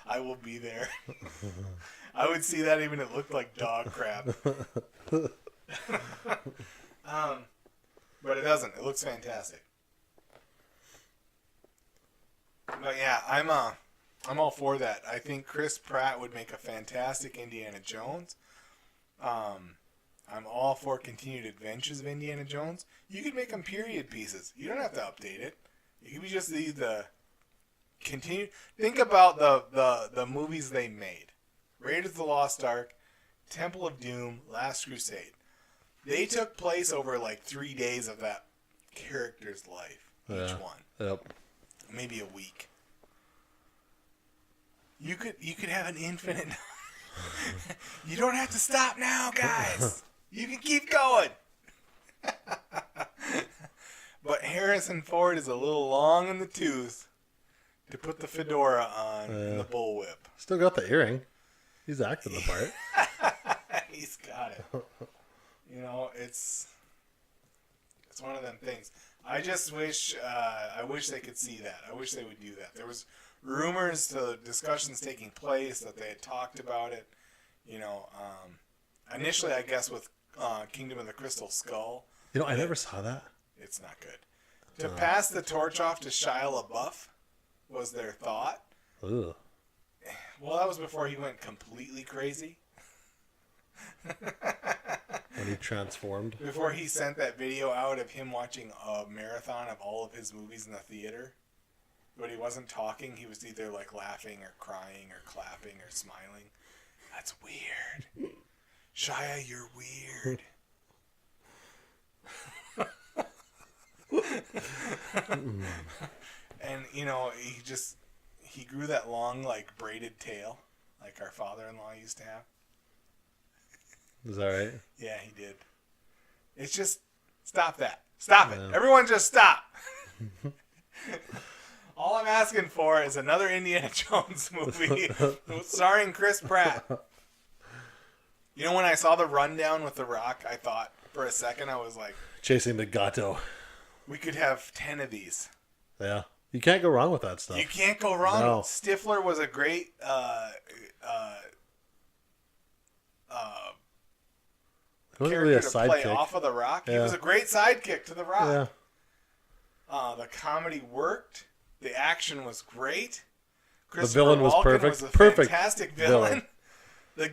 I will be there. I would see that even if it looked like dog crap. But it doesn't. It looks fantastic. But yeah, I'm all for that. I think Chris Pratt would make a fantastic Indiana Jones. I'm all for continued adventures of Indiana Jones. You could make them period pieces. You don't have to update it. It could be just the continue. Think about the movies they made: Raiders of the Lost Ark, Temple of Doom, Last Crusade. They took place over like 3 days of that character's life, each one. Yep. Maybe a week. You could have an infinite. You don't have to stop now, guys. You can keep going. But Harrison Ford is a little long in the tooth to put the fedora on and the bullwhip. Still got the earring. He's acting the part. He's got it. You know, it's one of them things. I just wish I wish they could see that. I wish they would do that. There was rumors to discussions taking place that they had talked about it. You know, initially I guess with Kingdom of the Crystal Skull. You know, I never saw that. It's not good. To pass the torch off to Shia LaBeouf was their thought. Ugh. Well, that was before he went completely crazy. When he transformed. Before he sent that video out of him watching a marathon of all of his movies in the theater. But he wasn't talking. He was either like laughing or crying or clapping or smiling. That's weird. Shia, you're weird. And, you know, he grew that long, like, braided tail, like our father-in-law used to have. Is that right? Yeah, he did. It's just, stop that. Stop it. Everyone just stop. I'm asking for is another Indiana Jones movie starring Chris Pratt. You know, when I saw the rundown with The Rock, I thought for a second, I was like... Chasing the Gato. We could have 10 of these. Yeah. You can't go wrong with that stuff. You can't go wrong. No. Stifler was a great... wasn't really a character to play sidekick. off of The Rock. Yeah. He was a great sidekick to The Rock. Yeah. The comedy worked. The action was great. The villain was perfect. Was a Perfect fantastic villain. The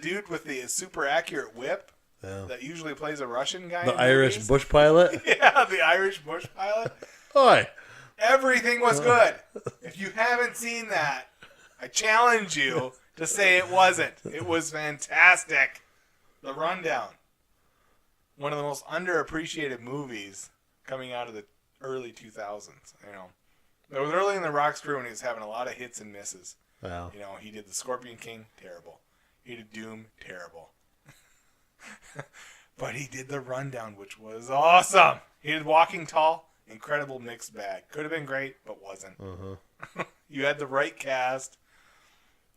dude with the super accurate whip that usually plays a Russian guy. The Irish bush pilot. Yeah, the Irish bush pilot. Oi. Everything was good. If you haven't seen that, I challenge you to say it wasn't. It was fantastic. The Rundown. One of the most underappreciated movies coming out of the early 2000s. You know, it was early in the Rock's career when he was having a lot of hits and misses. Wow. You know, he did The Scorpion King, terrible. He did Doom, terrible. But he did The Rundown, which was awesome. He did Walking Tall, incredible mixed bag. Could have been great, but wasn't. You had the right cast.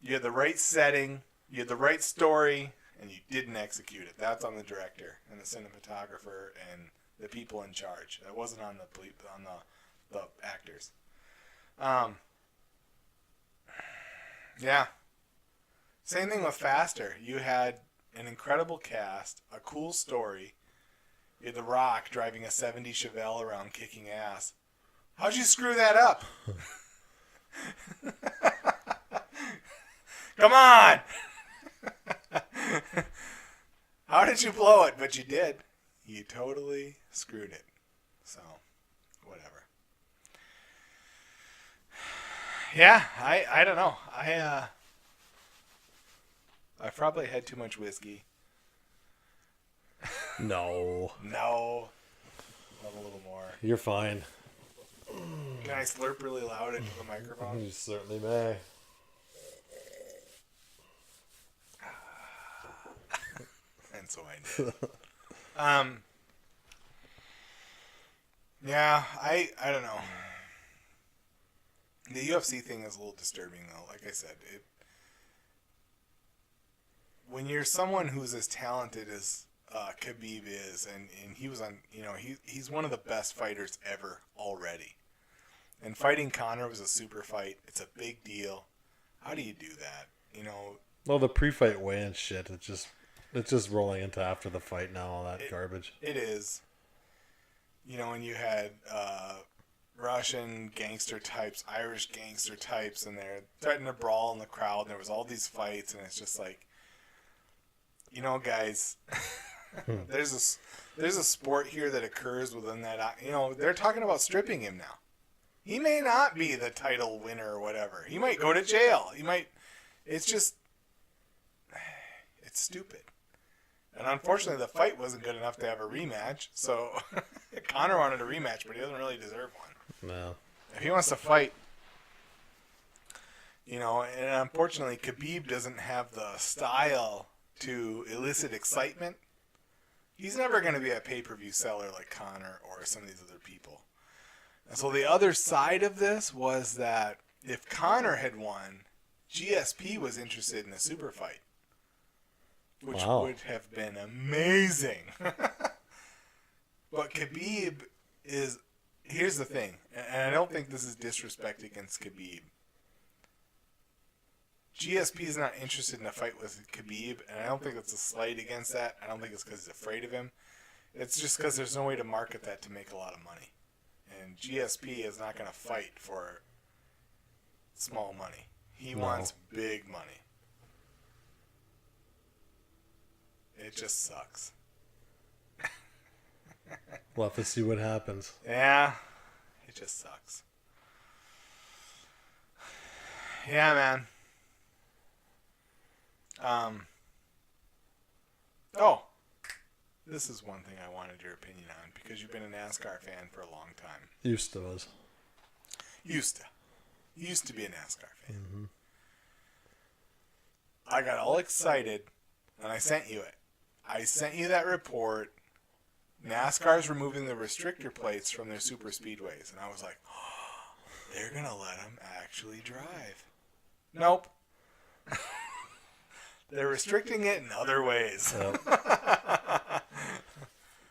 You had the right setting. You had the right story. And you didn't execute it. That's on the director and the cinematographer and the people in charge. That wasn't on the actors. Yeah. Same thing with Faster. You had an incredible cast, a cool story. You had The Rock driving a 70 Chevelle around kicking ass. How'd you screw that up? Come on! How did you blow it? But you did. You totally screwed it. So, whatever. Yeah, I don't know. I probably had too much whiskey. No. No. Love a little more. You're fine. Can I slurp really loud into the microphone? You certainly may. And so I did. Yeah, I don't know. The UFC thing is a little disturbing, though. Like I said, when you're someone who's as talented as Khabib is, and he was on, you know, he's one of the best fighters ever already. And fighting Conor was a super fight. It's a big deal. How do you do that? You know. Well, the pre-fight weigh-in shit. It's just rolling into after the fight now. All that garbage. It is. You know, and you had Russian gangster types, Irish gangster types, and they're threatening to brawl in the crowd. And there was all these fights, and it's just like, you know, guys, there's a sport here that occurs within that. You know, they're talking about stripping him now. He may not be the title winner or whatever. He might go to jail. He might. It's just, it's stupid. And unfortunately, the fight wasn't good enough to have a rematch. So Conor wanted a rematch, but he doesn't really deserve one. No. If he wants to fight, you know, and unfortunately, Khabib doesn't have the style to elicit excitement. He's never going to be a pay-per-view seller like Conor or some of these other people. And so the other side of this was that if Conor had won, GSP was interested in a super fight, which would have been amazing. But Khabib is... Here's the thing, and I don't think this is disrespect against Khabib. GSP is not interested in a fight with Khabib, and I don't think it's a slight against that. I don't think it's because he's afraid of him. It's just because there's no way to market that to make a lot of money. And GSP is not going to fight for small money. He wants big money. It just sucks. We'll have to see what happens. Yeah, it just sucks. Yeah, man. Oh, this is one thing I wanted your opinion on because you've been a NASCAR fan for a long time. Used to us. Used to be a NASCAR fan. Mm-hmm. I got all excited, and I sent you it. I sent you that report. NASCAR's removing the restrictor plates from their super speedways, and I was like, oh, they're going to let them actually drive. Nope. They're restricting it in other ways. Yep.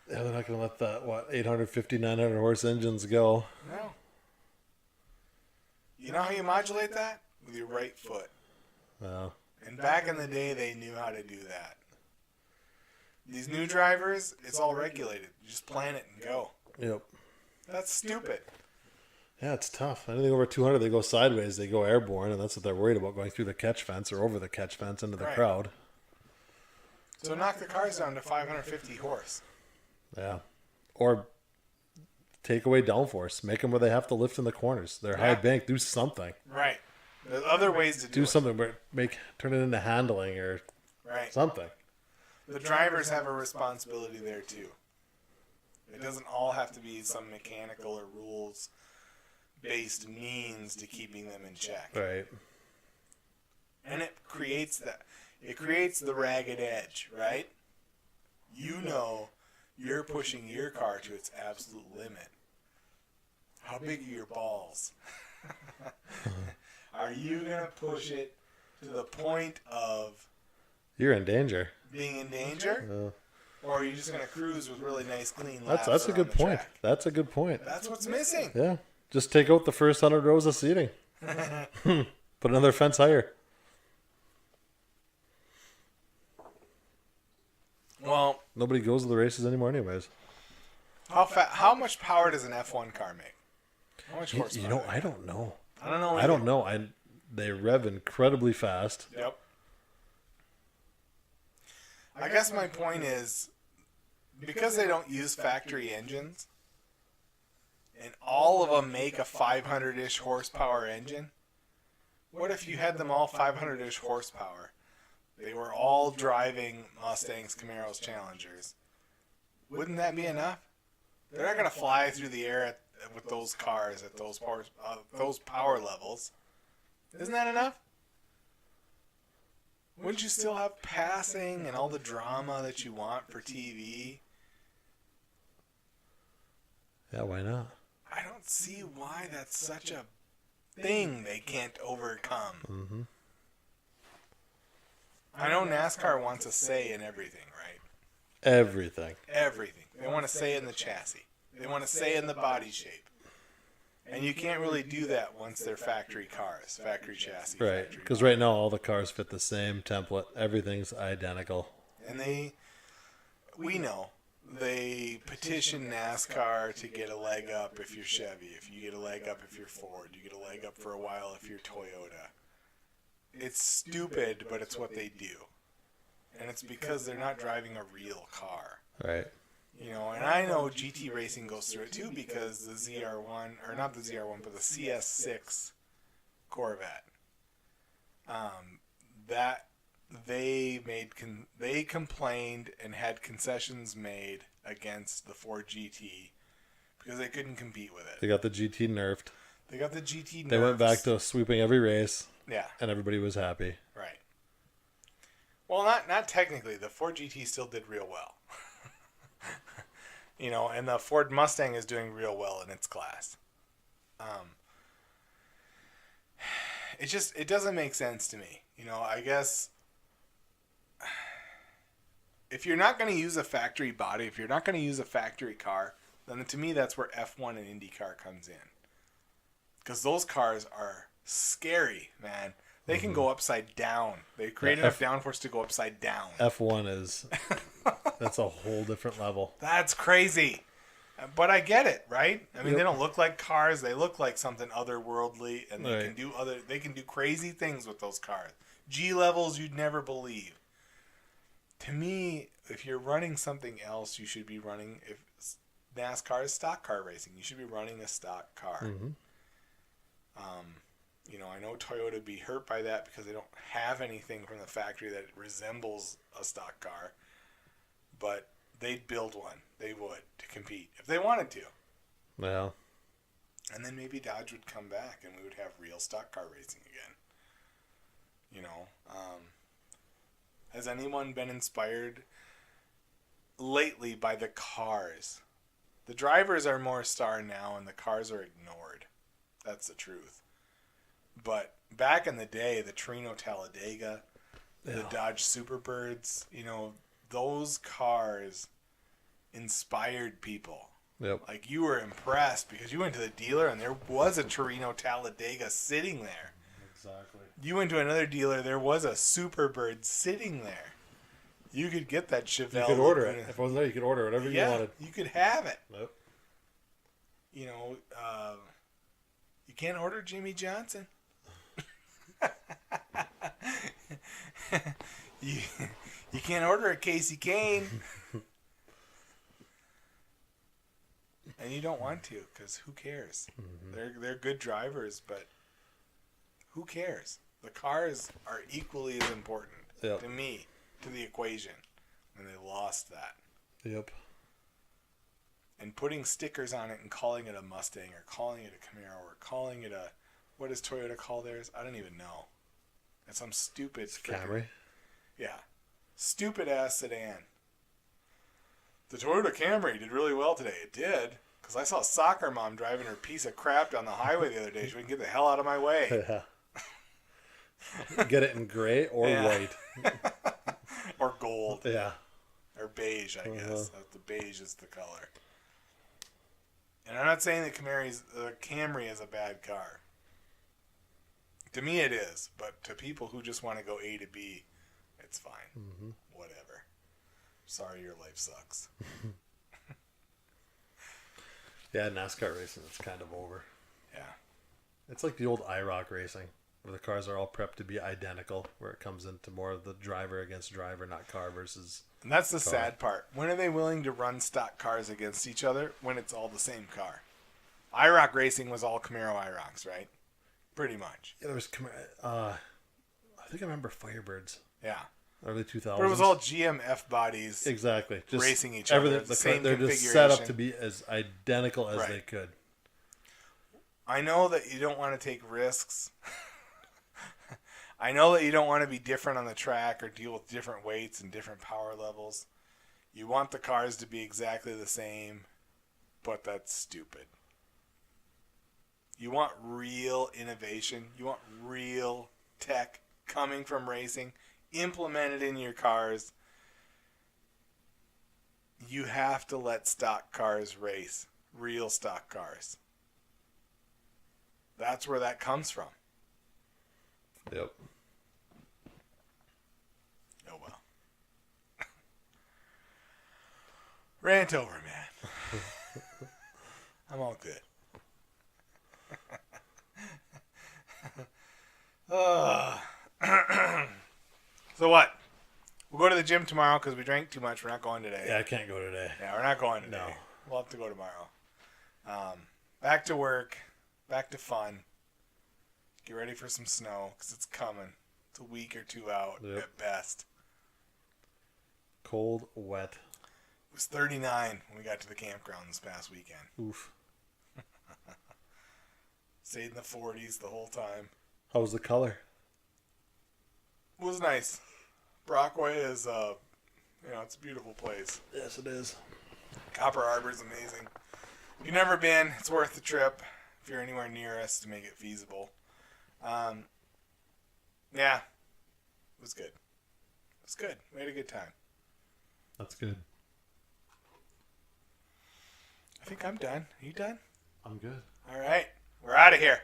Yeah, they're not going to let that, 850, 900 horse engines go. No. You know how you modulate that? With your right foot. Well. And back in the day, they knew how to do that. These new drivers, it's all regulated. You just plan it and go. Yep. That's stupid. Yeah, it's tough. Anything over 200, they go sideways. They go airborne, and that's what they're worried about, going through the catch fence or over the catch fence into the crowd. So knock the cars down to 550 horse. Yeah. Or take away downforce. Make them where they have to lift in the corners. They're high bank. Do something. Right. There's other ways to do it. Something, but turn it into handling or something. The drivers have a responsibility there too. It doesn't all have to be some mechanical or rules-based means to keeping them in check. Right. And it creates the ragged edge, right? You know you're pushing your car to its absolute limit. How big are your balls? Are you going to push it to the point of... You're in danger. Being in danger? Or are you just going to cruise with really nice, clean laps? That's a good point. Track? That's a good point. That's what's missing. Yeah. Just take out the first 100 rows of seating. Put another fence higher. Well, nobody goes to the races anymore anyways. How much power does an F1 car make? How much horsepower? I don't know. I don't know. They rev incredibly fast. Yep. I guess my point is, because they don't use factory engines, and all of them make a 500-ish horsepower engine, what if you had them all 500-ish horsepower? They were all driving Mustangs, Camaros, Challengers. Wouldn't that be enough? They're not going to fly through the air with those cars at those power levels. Isn't that enough? Wouldn't you still have passing and all the drama that you want for TV? Yeah, why not? I don't see why that's such a thing they can't overcome. Mm-hmm. I know NASCAR wants a say in everything, right? Everything. Everything. They want a say in the chassis. They want a say in the body shape. And you can't really do that once they're factory cars, factory chassis. Right, because right now all the cars fit the same template. Everything's identical. And we know, they petition NASCAR to get a leg up if you're Chevy. If you get a leg up if you're Ford. You get a leg up for a while if you're Toyota. It's stupid, but it's what they do. And it's because they're not driving a real car. Right. You know, and I know GT Racing goes through it too because the ZR1, or not the ZR1, but the CS6 Corvette, that they complained and had concessions made against the Ford GT because they couldn't compete with it. They got the GT nerfed. They went back to sweeping every race. Yeah. And everybody was happy. Right. Well, not technically. The Ford GT still did real well. You know, and the Ford Mustang is doing real well in its class. It doesn't make sense to me. You know, I guess if you're not going to use a factory body, if you're not going to use a factory car, then to me that's where F1 and IndyCar comes in. Because those cars are scary, man. They can go upside down. They create enough downforce to go upside down. F1 is... that's a whole different level. That's crazy. But I get it, right? I mean, They don't look like cars. They look like something otherworldly, and they can do crazy things with those cars. G levels you'd never believe. To me, if you're running something else, you should be running... If NASCAR is stock car racing, you should be running a stock car. Mm-hmm. You know, I know Toyota would be hurt by that because they don't have anything from the factory that resembles a stock car. But they'd build one. They would, to compete, if they wanted to. Well. And then maybe Dodge would come back and we would have real stock car racing again. You know, has anyone been inspired lately by the cars? The drivers are more star now and the cars are ignored. That's the truth. But back in the day, the Torino Talladega, the Dodge Superbirds, those cars inspired people. Yep. Like, you were impressed because you went to the dealer and there was a Torino Talladega sitting there. Exactly. You went to another dealer, there was a Superbird sitting there. You could get that Chevelle. You could order it. If it wasn't there, you could order whatever you wanted. You could have it. Yep. You can't order Jimmy Johnson. you can't order a Casey Kane. And you don't want to, because who cares? Mm-hmm. They're good drivers, but who cares? The cars are equally as important to me, to the equation, and they lost that. Yep. And putting stickers on it and calling it a Mustang or calling it a Camaro or calling it a, what does Toyota call theirs? I don't even know. It's some stupid Camry. Yeah, stupid ass sedan. The Toyota Camry did really well today. It did. Because I saw soccer mom driving her piece of crap down the highway the other day. She wouldn't get the hell out of my way. Yeah. Get it in gray or white. Or gold. Yeah. Or beige, I guess. The beige is the color. And I'm not saying that Camry is a bad car. To me it is. But to people who just want to go A to B, it's fine. Mm-hmm. Whatever. Sorry your life sucks. Yeah, NASCAR racing, it's kind of over. Yeah. It's like the old IROC racing, where the cars are all prepped to be identical, where it comes into more of the driver against driver, not car versus And that's the sad part. When are they willing to run stock cars against each other when it's all the same car? IROC racing was all Camaro IROCs, right? Pretty much. Yeah, there was I think I remember Firebirds. Yeah. Early 2000s. But it was all GMF bodies. Exactly. Just racing each other. They're just set up to be as identical as they could. I know that you don't want to take risks. I know that you don't want to be different on the track or deal with different weights and different power levels. You want the cars to be exactly the same, but that's stupid. You want real innovation. You want real tech coming from racing. Implemented in your cars. You have to let stock cars race. Real stock cars. That's where that comes from. Yep. Oh well. Rant over, man. I'm all good. So what? We'll go to the gym tomorrow because we drank too much. We're not going today. Yeah, I can't go today. Yeah, we're not going today. No. We'll have to go tomorrow. Back to work. Back to fun. Get ready for some snow because it's coming. It's a week or two out at best. Cold, wet. It was 39 when we got to the campground this past weekend. Oof. Stayed in the 40s the whole time. How was the color? It was nice. Brockway is, it's a beautiful place. Yes, it is. Copper Harbor is amazing. If you've never been, it's worth the trip if you're anywhere near us to make it feasible. Yeah, it was good. It was good. We had a good time. That's good. I think I'm done. Are you done? I'm good. All right. We're out of here.